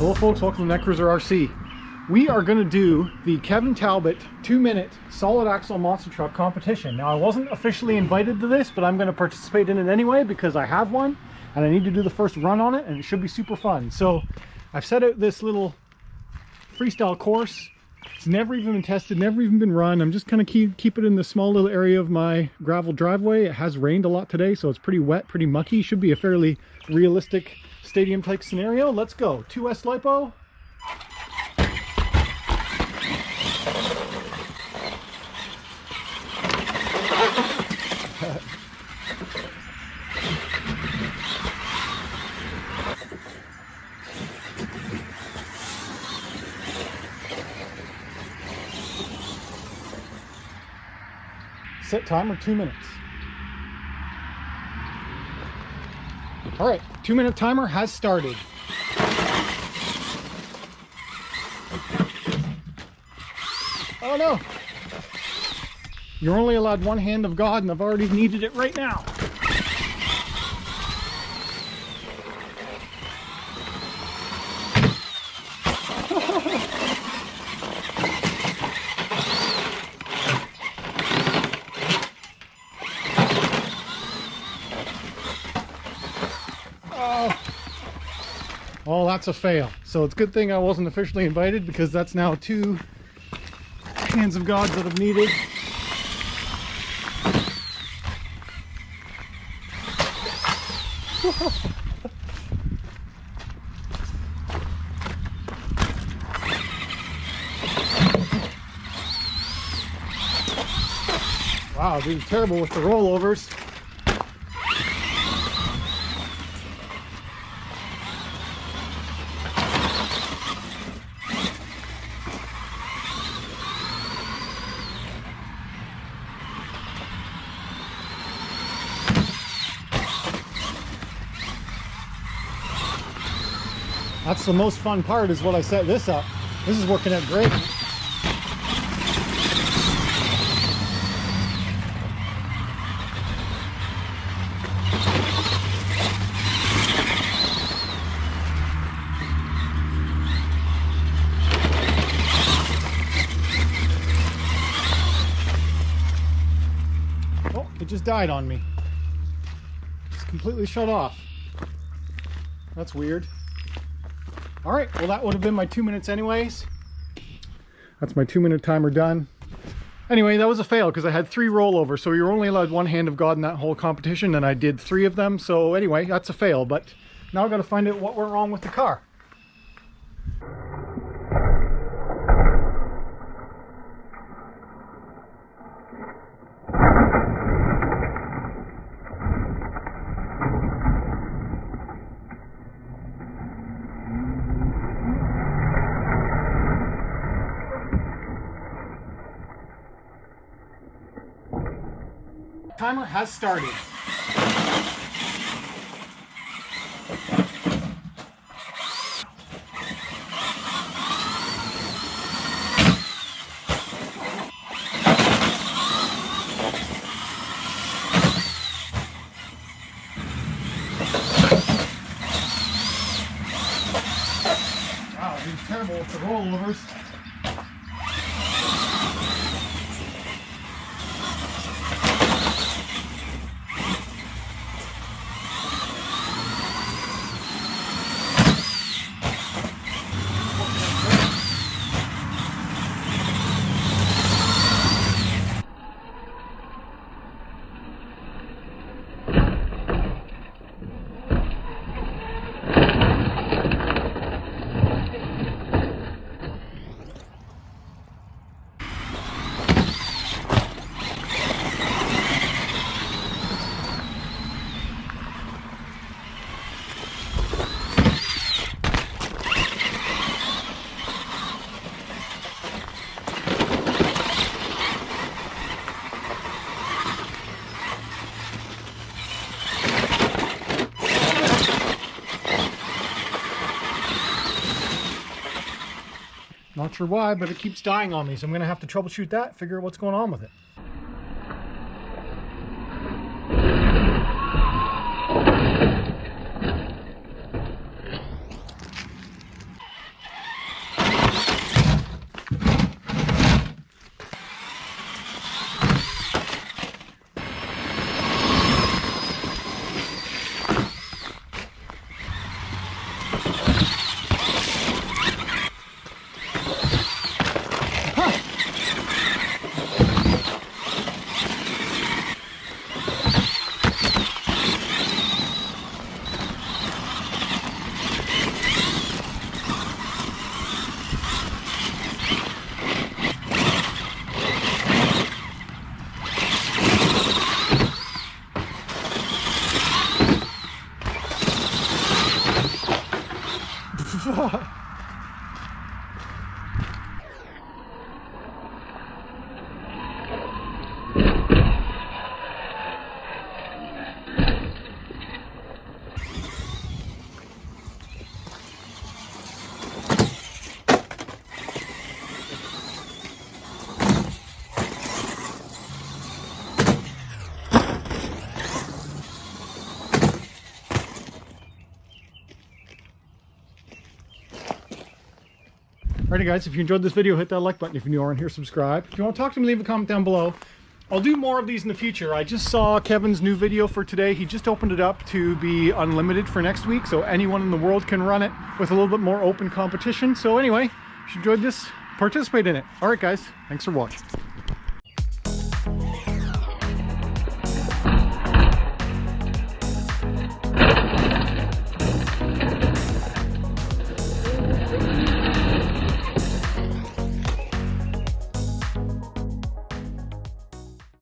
Hello folks, welcome to Netcruzer RC. We are going to do the Kevin Talbot 2-minute solid axle monster truck competition. Now I wasn't officially invited to this, but I'm going to participate in it anyway because I have one and I need to do the first run on it and it should be super fun. So I've set out this little freestyle course. It's never even been tested, never even been run. I'm just kind of keep it in the small little area of my gravel driveway. It has rained a lot today, so it's pretty wet, pretty mucky. Should be a fairly realistic stadium type scenario. Let's go. 2S lipo. Set timer 2 minutes. All right, 2-minute timer has started. Oh no! You're only allowed one hand of God and I've already needed it right now. Oh, that's a fail. So it's a good thing I wasn't officially invited because that's now 2 hands of God that I've needed. Wow, dude, terrible with the rollovers. That's the most fun part, is what I set this up. This is working out great. Oh, it just died on me. It's completely shut off. That's weird. All right, well that would have been my 2 minutes anyways. That's my 2-minute timer done. Anyway, that was a fail because I had 3 rollovers, so you're only allowed one hand of God in that whole competition, and I did 3 of them. So anyway, that's a fail, but now I've got to find out what went wrong with the car. Timer has started. Wow, he's terrible with the rollovers. Not sure why, but it keeps dying on me, so I'm going to have to troubleshoot that, figure out what's going on with it. Alrighty guys, if you enjoyed this video, hit that like button. If you're new around here, subscribe. If you want to talk to me, leave a comment down below. I'll do more of these in the future. I just saw Kevin's new video for today. He just opened it up to be unlimited for next week, so anyone in the world can run it with a little bit more open competition. So anyway, if you enjoyed this, participate in it. Alright guys, thanks for watching.